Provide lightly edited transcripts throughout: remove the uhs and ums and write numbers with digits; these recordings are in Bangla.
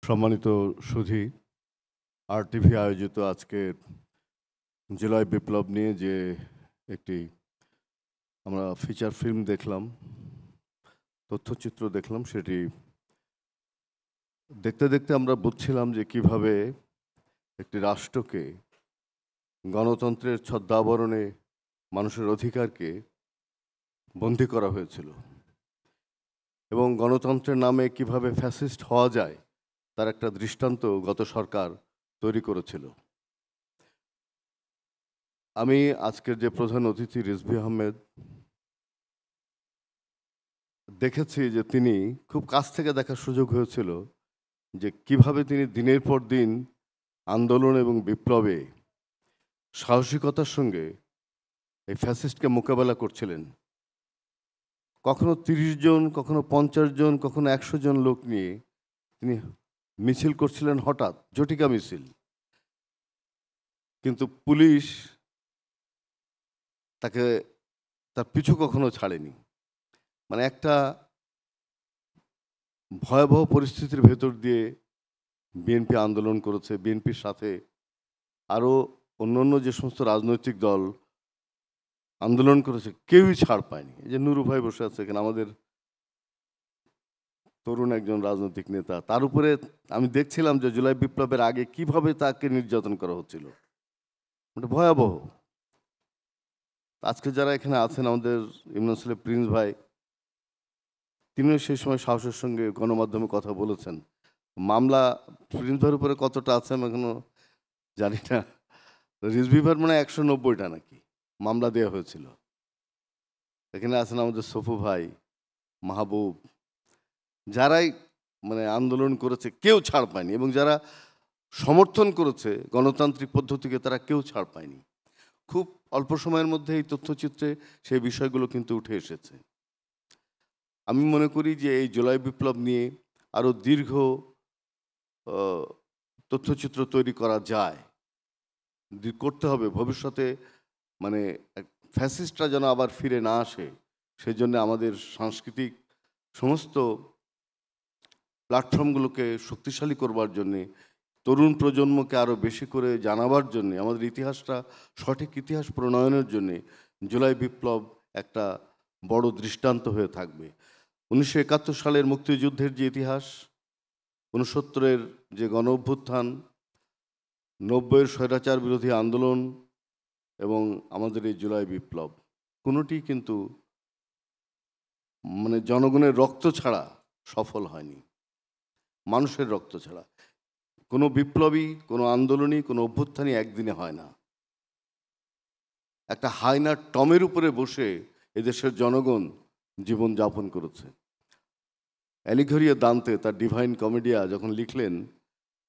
সম্মানিত সুধী, আরটিভি আয়োজিত আজকের জুলাই বিপ্লব নিয়ে যে একটি আমরা ফিচার ফিল্ম দেখলাম, তথ্যচিত্র দেখলাম, সেটি দেখতে দেখতে আমরা বুঝছিলাম যে কিভাবে একটি রাষ্ট্রকে গণতন্ত্রের ছদ্মাবরণে মানুষের অধিকারকে বন্দী করা হয়েছিল এবং গণতন্ত্রের নামে কিভাবে ফ্যাসিস্ট হওয়া যায় তার একটা দৃষ্টান্ত গত সরকার তৈরি করেছিল। আমি আজকের যে প্রধান অতিথি রিজভী আহমেদ, দেখেছি যে তিনি খুব কাছ থেকে দেখার সুযোগ হয়েছিল যে কিভাবে তিনি দিনের পর দিন আন্দোলন এবং বিপ্লবে সাহসিকতার সঙ্গে এই ফ্যাসিস্টকে মোকাবেলা করছিলেন। কখনো ৩০ জন, কখনো ৫০ জন, কখনো ১০০ জন লোক নিয়ে তিনি মিছিল করছিলেন, হঠাৎ জটিকা মিছিল, কিন্তু পুলিশ তাকে তার পিছু কখনো ছাড়েনি। মানে একটা ভয়াবহ পরিস্থিতির ভেতর দিয়ে বিএনপি আন্দোলন করেছে। বিএনপির সাথে আরও অন্যান্য যে সমস্ত রাজনৈতিক দল আন্দোলন করেছে, কেউই ছাড় পায়নি। এই যে নুরু ভাই বসে আছে এখানে, আমাদের তরুণ একজন রাজনৈতিক নেতা, তার উপরে আমি দেখছিলাম যে জুলাই বিপ্লবের আগে কিভাবে তাকে নির্যাতন করা হচ্ছিল, এটা ভয়াবহ। আজকে যারা এখানে আছেন, আমাদের ইমরান সাহেব প্রিন্স ভাই, তিনিও সেই সময় সাহসের সঙ্গে গণমাধ্যমে কথা বলেছেন। মামলা প্রিন্স ভাইয়ের উপরে কতটা আছে আমি এখনো জানি না। রিজভী ভাইয়ের মানে ১৯০টা নাকি মামলা দেওয়া হয়েছিল। এখানে আছেন আমাদের সফু ভাই, মাহবুব, যারাই মানে আন্দোলন করেছে কেউ ছাড় পায়নি, এবং যারা সমর্থন করেছে গণতান্ত্রিক পদ্ধতিকে তারা কেউ ছাড় পায়নি। খুব অল্প সময়ের মধ্যে এই তথ্যচিত্রে সেই বিষয়গুলো কিন্তু উঠে এসেছে। আমি মনে করি যে এই জুলাই বিপ্লব নিয়ে আরও দীর্ঘ তথ্যচিত্র তৈরি করা যায়, করতে হবে ভবিষ্যতে। মানে ফ্যাসিস্টরা যেন আবার ফিরে না আসে, সেই জন্য আমাদের সাংস্কৃতিক সমস্ত প্ল্যাটফর্মগুলোকে শক্তিশালী করবার জন্যে, তরুণ প্রজন্মকে আরও বেশি করে জানাবার জন্যে, আমাদের ইতিহাসটা সঠিক ইতিহাস প্রণয়নের জন্যে জুলাই বিপ্লব একটা বড় দৃষ্টান্ত হয়ে থাকবে। ১৯৭১ সালের মুক্তিযুদ্ধের যে ইতিহাস, ৬৯-এর যে গণ অভ্যুত্থান, ৯০-এর স্বৈরাচার বিরোধী আন্দোলন এবং আমাদের এই জুলাই বিপ্লব, কোনোটি কিন্তু মানে জনগণের রক্ত ছাড়া সফল হয়নি, মানুষের রক্ত ছাড়া। কোনো বিপ্লবী, কোনো আন্দোলনই, কোনো অভ্যুত্থানই একদিনে হয় না। একটা হায়নার টমের উপরে বসে এদেশের জনগণ জীবনযাপন করেছে। অ্যালিঘরিয়া দান্তে তার ডিভাইন কমেডিয়া যখন লিখলেন,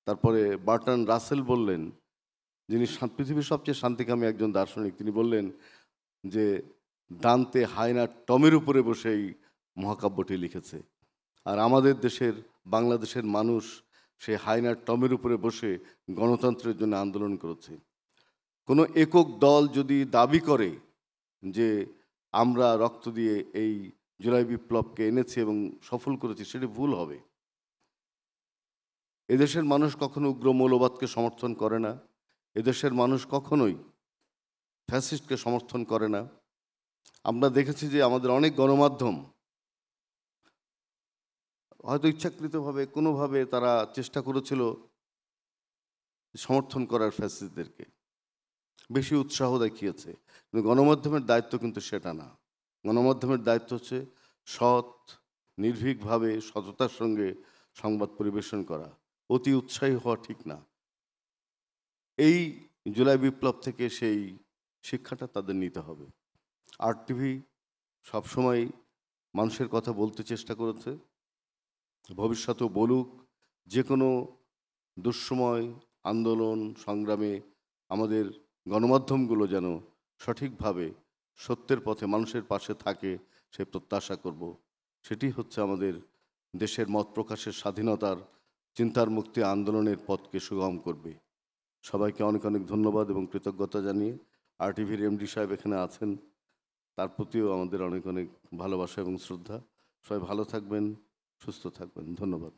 তারপরে বার্টন রাসেল বললেন, যিনি পৃথিবীর সবচেয়ে শান্তিকামী একজন দার্শনিক, তিনি বললেন যে দান্তে হায়নার টমের উপরে বসে এই মহাকাব্যটি লিখেছে। আর আমাদের দেশের, বাংলাদেশের মানুষ সেই হায়নার টমের উপরে বসে গণতন্ত্রের জন্য আন্দোলন করেছে। কোনো একক দল যদি দাবি করে যে আমরা রক্ত দিয়ে এই জুলাই বিপ্লবকে এনেছি এবং সফল করেছি, সেটি ভুল হবে। এদেশের মানুষ কখনো উগ্র মৌলবাদকে সমর্থন করে না, এদেশের মানুষ কখনোই ফ্যাসিস্টকে সমর্থন করে না। আমরা দেখেছি যে আমাদের অনেক গণমাধ্যম হয়তো ইচ্ছাকৃতভাবে কোনোভাবে তারা চেষ্টা করেছিল সমর্থন করার ফ্যাসিস্টদেরকে, বেশি উৎসাহ দেখিয়েছে, কিন্তু গণমাধ্যমের দায়িত্ব কিন্তু সেটা না। গণমাধ্যমের দায়িত্ব হচ্ছে সৎ, নির্ভীকভাবে, সততার সঙ্গে সংবাদ পরিবেশন করা। অতি উৎসাহী হওয়া ঠিক না। এই জুলাই বিপ্লব থেকে সেই শিক্ষাটা তাদের নিতে হবে। আরটিভি সবসময় মানুষের কথা বলতে চেষ্টা করেছে, ভবিষ্যতেও বলুক। যে কোনো দুঃসময়, আন্দোলন, সংগ্রামে আমাদের গণমাধ্যমগুলো যেন সঠিকভাবে সত্যের পথে মানুষের পাশে থাকে, সে প্রত্যাশা করব। সেটি হচ্ছে আমাদের দেশের মত প্রকাশের স্বাধীনতার, চিন্তার মুক্তি আন্দোলনের পথকে সুগম করবে। সবাইকে অনেক অনেক ধন্যবাদ এবং কৃতজ্ঞতা জানিয়ে, আরটিভির এমডি সাহেব এখানে আছেন, তার প্রতিও আমাদের অনেক অনেক ভালোবাসা এবং শ্রদ্ধা। সবাই ভালো থাকবেন, সুস্থ থাকবেন। ধন্যবাদ।